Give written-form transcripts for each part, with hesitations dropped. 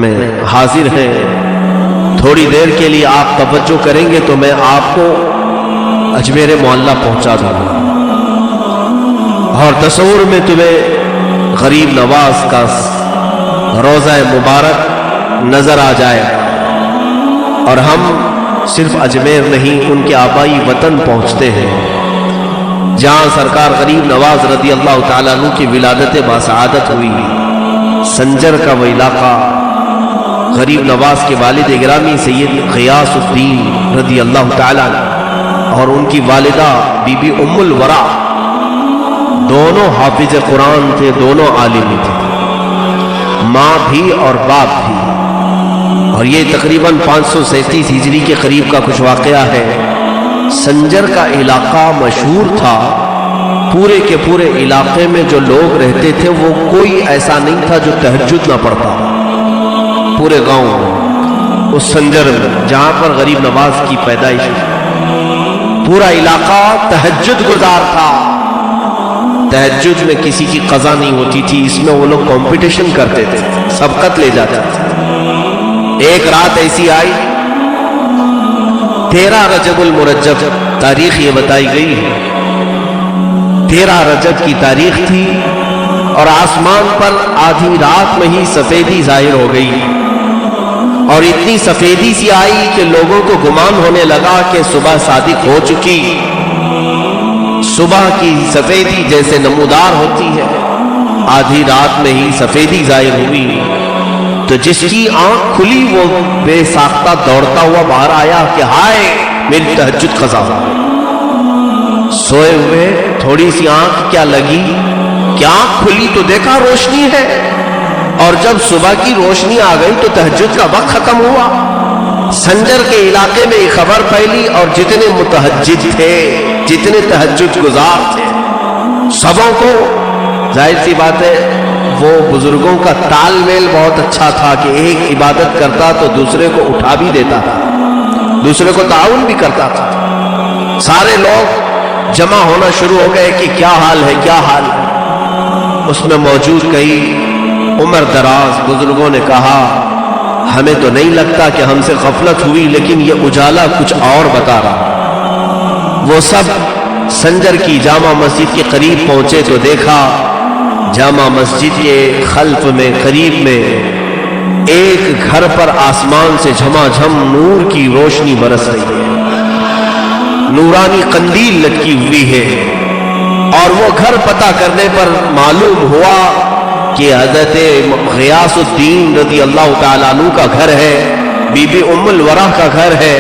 میں حاضر ہیں. تھوڑی دیر کے لیے آپ توجہ کریں گے تو میں آپ کو اجمیر معلیٰ پہنچا دوں گا اور تصور میں تمہیں غریب نواز کا روضہ مبارک نظر آ جائے. اور ہم صرف اجمیر نہیں ان کے آبائی وطن پہنچتے ہیں جہاں سرکار غریب نواز رضی اللہ تعالیٰ عنہ کی ولادت باسعادت ہوئی. سنجر کا وہ علاقہ غریب نواز کے والد گرامی سید غیاث الدین رضی اللہ تعالیٰ عنہ اور ان کی والدہ بی بی ام الورا دونوں حافظ قرآن تھے، دونوں عالم تھے، ماں بھی اور باپ بھی. اور یہ تقریباً 537 ہجری کے قریب کا کچھ واقعہ ہے. سنجر کا علاقہ مشہور تھا، پورے کے پورے علاقے میں جو لوگ رہتے تھے وہ کوئی ایسا نہیں تھا جو تہجد نہ پڑھتا. پورے گاؤں میں اس سنجر میں جہاں پر غریب نواز کی پیدائش ہوئی، پورا علاقہ تہجد گزار تھا. تہجد میں کسی کی قضا نہیں ہوتی تھی، اس میں وہ لوگ کمپٹیشن کرتے تھے، سبقت لے جاتے تھے. ایک رات ایسی آئی 13 رجب المرجب تاریخ یہ بتائی گئی ہے، 13 رجب کی تاریخ تھی اور آسمان پر آدھی رات میں ہی سفیدی ظاہر ہو گئی اور اتنی سفیدی سی آئی کہ لوگوں کو گمان ہونے لگا کہ صبح صادق ہو چکی. صبح کی سفیدی جیسے نمودار ہوتی ہے، آدھی رات میں ہی سفیدی ظاہر ہوئی. تو جس کی آنکھ کھلی وہ بے ساختہ دوڑتا ہوا باہر آیا کہ ہائے میری تہجد قضا ہو. سوئے ہوئے تھوڑی سی آنکھ کیا لگی کہ آنکھ کھلی تو دیکھا روشنی ہے، اور جب صبح کی روشنی آ گئی تو تہجد کا وقت ختم ہوا. سنجر کے علاقے میں یہ خبر پھیلی اور جتنے متہجد تھے، جتنے تہجد گزار تھے، سبوں کو ظاہر سی بات ہے وہ بزرگوں کا تال میل بہت اچھا تھا کہ ایک عبادت کرتا تو دوسرے کو اٹھا بھی دیتا تھا، دوسرے کو تعاون بھی کرتا تھا. سارے لوگ جمع ہونا شروع ہو گئے کہ کیا حال ہے کیا حال ہے. اس میں موجود کئی عمر دراز بزرگوں نے کہا ہمیں تو نہیں لگتا کہ ہم سے غفلت ہوئی، لیکن یہ اجالا کچھ اور بتا رہا. وہ سب سنجر کی جامع مسجد کے قریب پہنچے تو دیکھا جامع مسجد کے خلف میں قریب میں ایک گھر پر آسمان سے جھما جھم نور کی روشنی برس رہی ہے، نورانی قندیل لٹکی ہوئی ہے. اور وہ گھر پتہ کرنے پر معلوم ہوا کہ حضرت غیاث الدین رضی اللہ تعالیٰ عنہ کا گھر ہے، بی بی ام الورا کا گھر ہے.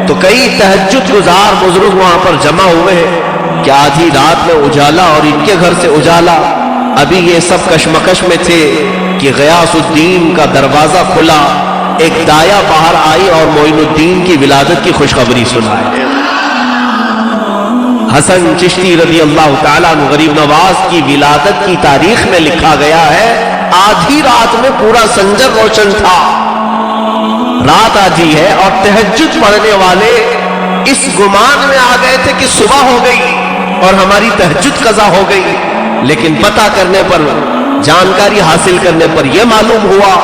تو کئی تہجد گزار بزرگ وہاں پر جمع ہوئے کہ آدھی رات میں اجالا اور ان کے گھر سے اجالا. ابھی یہ سب کشمکش میں تھے کہ غیاث الدین کا دروازہ کھلا، ایک دایا باہر آئی اور معین الدین کی ولادت کی خوشخبری سنائی. حسن چشتی رضی اللہ تعالیٰ عنہ غریب نواز کی ولادت کی تاریخ میں لکھا گیا ہے آدھی رات میں پورا سنجر روشن تھا. رات آدھی ہے اور تہجد پڑھنے والے اس گمان میں آ گئے تھے کہ صبح ہو گئی اور ہماری تہجد قضا ہو گئی. لیکن پتہ کرنے پر، جانکاری حاصل کرنے پر یہ معلوم ہوا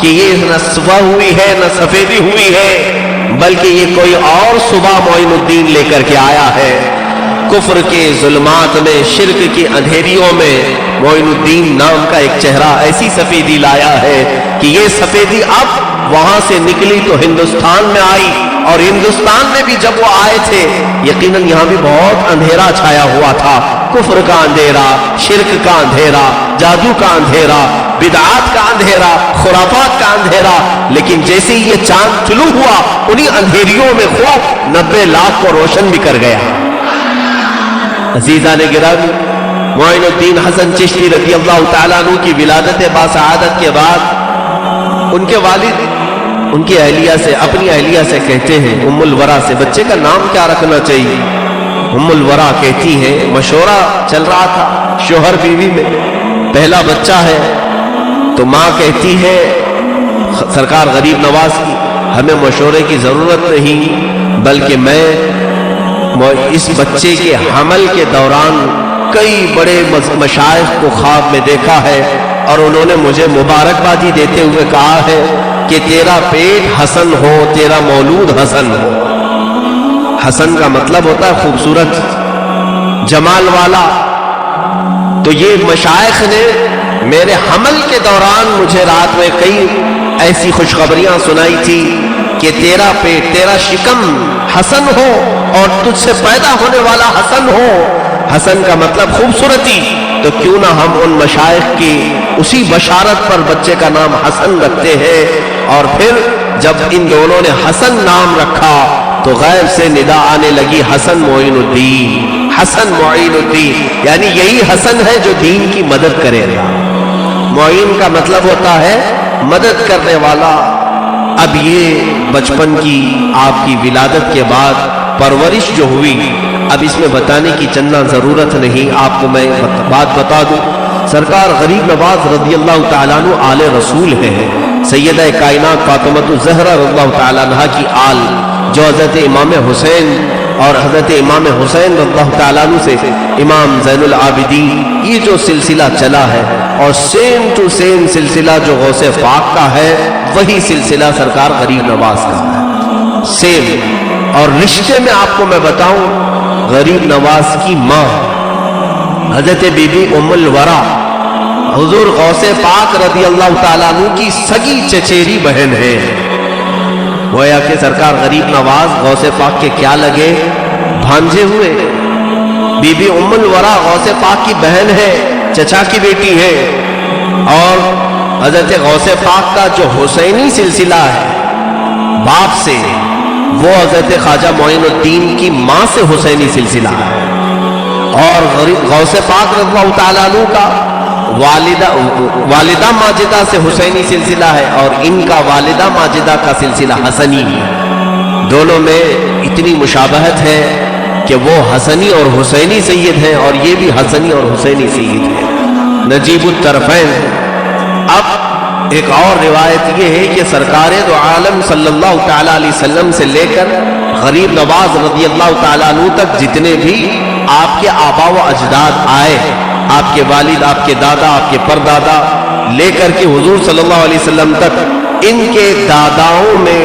کہ یہ نہ صبح ہوئی ہے نہ سفیدی ہوئی ہے، بلکہ یہ کوئی اور صبح معین الدین لے کر کے آیا ہے. کفر کے ظلمات میں، شرک کی اندھیریوں میں معین الدین نام کا ایک چہرہ ایسی سفیدی لایا ہے کہ یہ سفیدی اب وہاں سے نکلی تو ہندوستان میں آئی. اور ہندوستان میں بھی جب وہ آئے تھے یقیناً یہاں بھی بہت اندھیرا چھایا ہوا تھا، کفر کا اندھیرا، شرک کا اندھیرا، جادو کا اندھیرا، بدعات کا اندھیرا، خرافات کا اندھیرا. لیکن جیسے ہی یہ چاند طلوع ہوا انہی اندھیریوں میں خوب 90 لاکھ کو روشن بھی کر گیا. عزیزان گرامی، معین الدین حسن چشتی رضی اللہ تعالیٰ عنہ کی ولادت باسعادت کے بعد ان کے والد ان کی اہلیہ سے، اپنی اہلیہ سے کہتے ہیں، ام الورا سے، بچے کا نام کیا رکھنا چاہیے؟ ام الورا کہتی ہے، مشورہ چل رہا تھا شوہر بیوی میں، پہلا بچہ ہے تو ماں کہتی ہے سرکار غریب نواز کی ہمیں مشورے کی ضرورت نہیں، بلکہ میں اس بچے کے حمل کے دوران کئی بڑے مشائخ کو خواب میں دیکھا ہے اور انہوں نے مجھے مبارکبادی دیتے ہوئے کہا ہے کہ تیرا پیٹ حسن ہو، تیرا مولود حسن ہو۔ حسن کا مطلب ہوتا ہے خوبصورت، جمال والا۔ تو یہ مشائخ نے میرے حمل کے دوران مجھے رات میں کئی ایسی خوشخبریاں سنائی تھی کہ تیرا پیٹ، تیرا شکم حسن ہو اور تجھ سے پیدا ہونے والا حسن ہو۔ حسن کا مطلب خوبصورتی، تو کیوں نہ ہم ان مشائخ کی اسی بشارت پر بچے کا نام حسن رکھتے ہیں۔ اور پھر جب ان دونوں نے حسن نام رکھا تو غیب سے ندا آنے لگی حسن معین الدین، حسن معین الدین، یعنی یہی حسن ہے جو دین کی مدد کرے گا۔ معین کا مطلب ہوتا ہے مدد کرنے والا۔ اب یہ بچپن کی آپ کی ولادت کے بعد پرورش جو ہوئی، اب اس میں بتانے کی چندہ ضرورت نہیں، آپ کو میں بات بتا دوں۔ سرکار غریب نواز رضی اللہ تعالیٰ عنہ آل رسول ہے، سیدہ کائنات فاطمہ الزہرا رضی اللہ تعالیٰ عنہ کی آل، جو حضرت امام حسین اور حضرت امام حسین رضی اللہ تعالیٰ عنہ سے امام زین العابدین، یہ جو سلسلہ چلا ہے اور سیم ٹو سیم سلسلہ جو غوث پاک کا ہے وہی سلسلہ سرکار غریب نواز کا ہے، سیم۔ اور رشتے میں آپ کو میں بتاؤں، غریب نواز کی ماں حضرت بی بی ام الورا حضور غوث پاک رضی اللہ تعالیٰ عنہ کی سگی چچیری بہن ہے۔ گویا کہ سرکار غریب نواز غوث پاک کے کیا لگے؟ بھانجے ہوئے۔ بی بی ام الورا غوث پاک کی بہن ہے، چچا کی بیٹی ہے، اور حضرت غوث پاک کا جو حسینی سلسلہ ہے باپ سے، وہ حضرت خواجہ معین الدین کی ماں سے حسینی سلسلہ ہے۔ اور غوث پاک رضی اللہ تعالیٰ عنہ کا والدہ ماجدہ سے حسینی سلسلہ ہے، اور ان کا والدہ ماجدہ کا سلسلہ حسنی ہے۔ دونوں میں اتنی مشابہت ہے کہ وہ حسنی اور حسینی سید ہیں، اور یہ بھی حسنی اور حسینی سید ہیں، نجیب الطرفین۔ اب ایک اور روایت یہ ہے کہ سرکار دو عالم صلی اللہ تعالیٰ علیہ وسلم سے لے کر غریب نواز رضی اللہ تعالیٰ عنہ تک جتنے بھی آپ کے آبا و اجداد آئے، آپ کے والد، آپ کے دادا، آپ کے پردادا، لے کر کے حضور صلی اللہ علیہ وسلم تک، ان کے داداؤں میں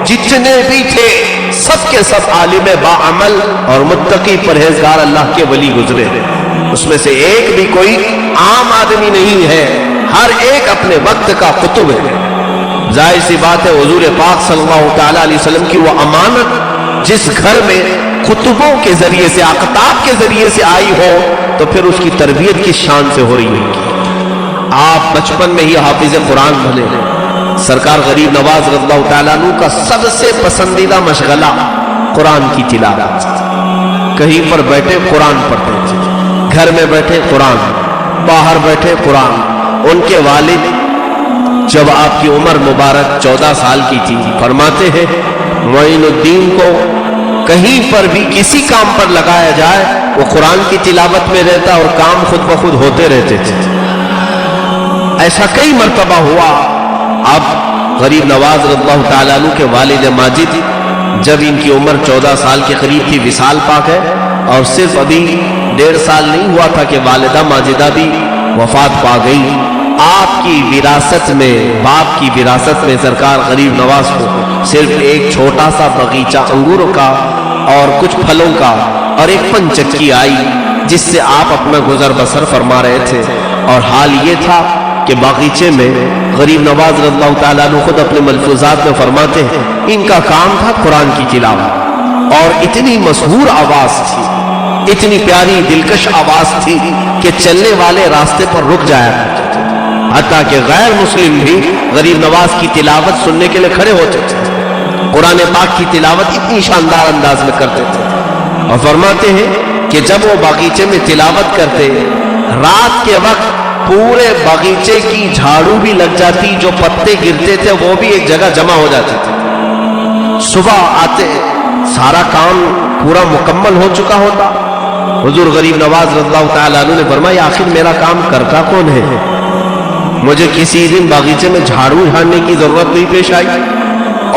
جتنے بھی تھے سب کے سب عالم باعمل اور متقی پرہیزگار اللہ کے ولی گزرے، اس میں سے ایک بھی کوئی عام آدمی نہیں ہے، ہر ایک اپنے وقت کا قطب ہے۔ ظاہر سی بات ہے حضور پاک صلی اللہ تعالیٰ علیہ وسلم کی وہ امانت جس گھر میں قطبوں کے ذریعے سے، اقطاب کے ذریعے سے آئی ہو، تو پھر اس کی تربیت کس شان سے ہو رہی ہوگی۔ آپ بچپن میں ہی حافظ قرآن بنے، سرکار غریب نواز رضی اللہ تعالیٰ عنہ کا سب سے پسندیدہ مشغلہ قرآن کی تلاوت، کہیں پر بیٹھے قرآن پڑھتے تھے، گھر میں بیٹھے قرآن، باہر بیٹھے قرآن۔ ان کے والد جب آپ کی عمر مبارک 14 سال کی تھی، فرماتے ہیں معین الدین کو کہیں پر بھی کسی کام پر لگایا جائے وہ قرآن کی تلاوت میں رہتا اور کام خود بخود ہوتے رہتے تھے۔ ایسا کئی مرتبہ ہوا۔ اب غریب نواز رضی اللہ تعالیٰ عنہ کے والد ماجد جب ان کی عمر 14 سال کے قریب تھی، وصال پا گئے، اور صرف ابھی 1.5 سال نہیں ہوا تھا کہ والدہ ماجدہ بھی وفات پا گئی۔ آپ کی وراثت میں، باپ کی وراثت میں سرکار غریب نواز کو صرف ایک چھوٹا سا باغیچہ انگوروں کا اور کچھ پھلوں کا اور ایک پنچکی آئی، جس سے آپ اپنا گزر بسر فرما رہے تھے۔ اور حال یہ تھا کہ باغیچے میں غریب نواز رضی اللہ تعالیٰ عنہ خود اپنے ملفوظات میں فرماتے ہیں ان کا کام تھا قرآن کی تلاوت، اور اتنی مسحور آواز تھی، اتنی پیاری دلکش آواز تھی کہ چلنے والے راستے پر رک جایا کرتے تھے، حتیٰ کہ غیر مسلم بھی غریب نواز کی تلاوت سننے کے لیے کھڑے ہوتے تھے۔ قرآن پاک کی تلاوت اتنی شاندار انداز میں کرتے تھے، اور فرماتے ہیں کہ جب وہ باغیچے میں تلاوت کرتے، رات کے وقت پورے باغیچے کی جھاڑو بھی لگ جاتی، جو پتے گرتے تھے وہ بھی ایک جگہ جمع ہو جاتے تھے۔ صبح آتے سارا کام پورا مکمل ہو چکا ہوتا۔ حضور غریب نواز رضی اللہ تعالیٰ عنہ نے فرمایا آخر میرا کام کرتا کون ہے؟ مجھے کسی دن باغیچے میں جھاڑو جھاڑنے کی ضرورت نہیں پیش آئی،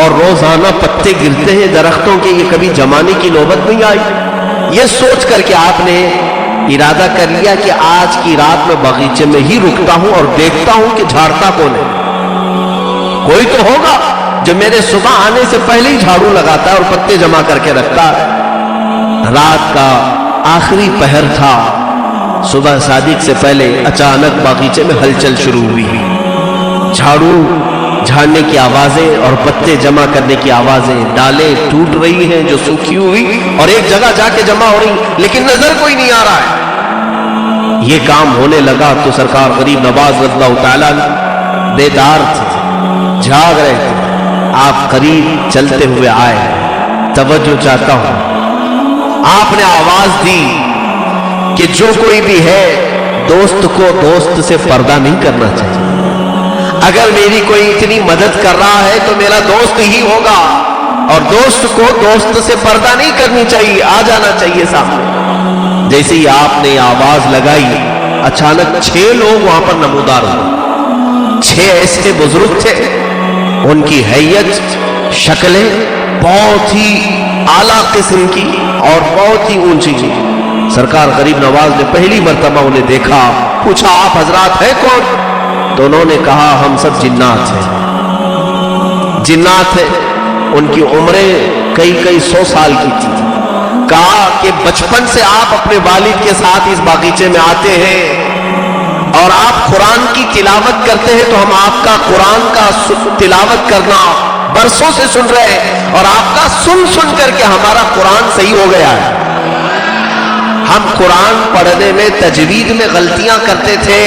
اور روزانہ پتے گرتے ہیں درختوں کے، یہ کبھی جمانے کی نوبت نہیں آئی۔ یہ سوچ کر کے آپ نے ارادہ کر لیا کہ آج کی رات میں باغیچے میں ہی رکتا ہوں اور دیکھتا ہوں کہ جھاڑتا کون ہے. کوئی تو ہوگا جو میرے صبح آنے سے پہلے ہی جھاڑو لگاتا ہے اور پتے جمع کر کے رکھتا ہے. رات کا آخری پہر تھا. صبح صادق سے پہلے اچانک باغیچے میں ہلچل شروع ہوئی. جھاڑو جھاڑنے کی آوازیں اور پتے جمع کرنے کی آوازیں. ڈالیں ٹوٹ رہی ہیں جو سوکھی ہوئی اور ایک جگہ جا کے جمع ہو رہی, لیکن نظر کوئی نہیں آ رہا ہے. یہ کام ہونے لگا تو سرکار غریب نواز رضی اللہ تعالیٰ بیدار تھے, جاگ رہے تھے. آپ قریب چلتے ہوئے آئے. توجہ چاہتا ہوں, آپ نے آواز دی کہ جو کوئی بھی ہے دوست کو دوست سے پردہ نہیں کرنا چاہیے. اگر میری کوئی اتنی مدد کر رہا ہے تو میرا دوست ہی ہوگا, اور دوست کو دوست سے پردہ نہیں کرنی چاہیے, آ جانا چاہیے سامنے. جیسے ہی آپ نے آواز لگائی, اچانک 6 لوگ وہاں پر نمودار ہوئے. 6 ایسے بزرگ تھے, ان کی حیت شکلیں بہت ہی اعلیٰ قسم کی اور بہت ہی اونچی تھی. سرکار غریب نواز نے پہلی مرتبہ انہیں دیکھا. پوچھا آپ حضرات ہیں کون؟ تو انہوں نے کہا ہم سب جنات ہیں. جنات ہیں. ان کی عمریں کئی 100 سال کی تھی. کہا کہ بچپن سے آپ اپنے والد کے ساتھ اس باغیچے میں آتے ہیں اور آپ قرآن کی تلاوت کرتے ہیں, تو ہم آپ کا قرآن کا تلاوت کرنا برسوں سے سن رہے ہیں, اور آپ کا سن کر کے ہمارا قرآن صحیح ہو گیا ہے. ہم قرآن پڑھنے میں تجوید میں غلطیاں کرتے تھے.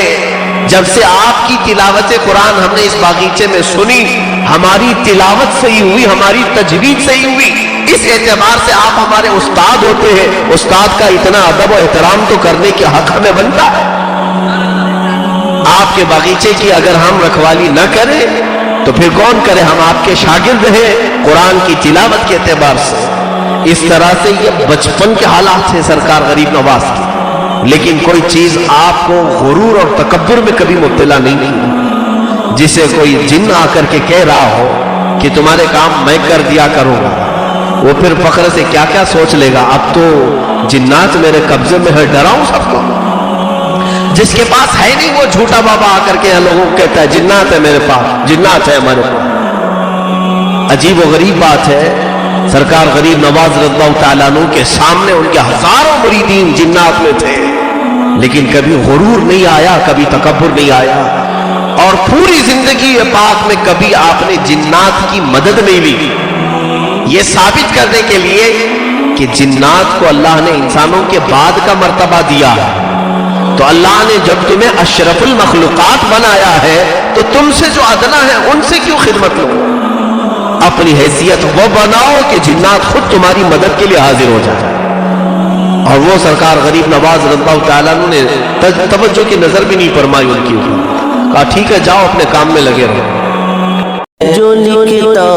جب سے آپ کی تلاوت قرآن ہم نے اس باغیچے میں سنی, ہماری تلاوت صحیح ہوئی, ہماری تجوید صحیح ہوئی. اس اعتبار سے آپ ہمارے استاد ہوتے ہیں. استاد کا اتنا ادب و احترام تو کرنے کے حق ہمیں بنتا ہے. آپ کے باغیچے کی اگر ہم رکھوالی نہ کریں تو پھر کون کرے؟ ہم آپ کے شاگرد ہیں قرآن کی تلاوت کے اعتبار سے. اس طرح سے یہ بچپن کے حالات ہیں سرکار غریب نواز کے. لیکن کوئی چیز آپ کو غرور اور تکبر میں کبھی مبتلا نہیں کی. جسے کوئی جن آ کر کے کہہ رہا ہو کہ تمہارے کام میں کر دیا کروں گا, وہ پھر فخر سے کیا کیا سوچ لے گا. اب تو جنات میرے قبضے میں ہے, ڈراؤں سب کو. جس کے پاس ہے نہیں وہ جھوٹا بابا آ کر کے لوگوں کو کہتا ہے جنات ہے میرے پاس, جنات ہے ہمارے پاس. عجیب و غریب بات ہے, سرکار غریب نواز رضی اللہ تعالیٰ عنہ کے سامنے ان کے ہزاروں مریدین جنات میں تھے, لیکن کبھی غرور نہیں آیا, کبھی تکبر نہیں آیا. اور پوری زندگی پاک میں کبھی آپ نے جنات کی مدد نہیں لی. یہ ثابت کرنے کے لیے کہ جنات کو اللہ نے انسانوں کے بعد کا مرتبہ دیا ہے, تو اللہ نے جب تمہیں اشرف المخلوقات بنایا ہے تو تم سے جو ادنا ہے ان سے کیوں خدمت لو؟ اپنی حیثیت وہ بناؤ کہ جنات خود تمہاری مدد کے لیے حاضر ہو جائے. اور وہ سرکار غریب نواز رضی اللہ تعالیٰ نے توجہ کی نظر بھی نہیں فرمائی ان کی اوپر. کہا ٹھیک ہے جاؤ اپنے کام میں لگے رہو. جو لکھتا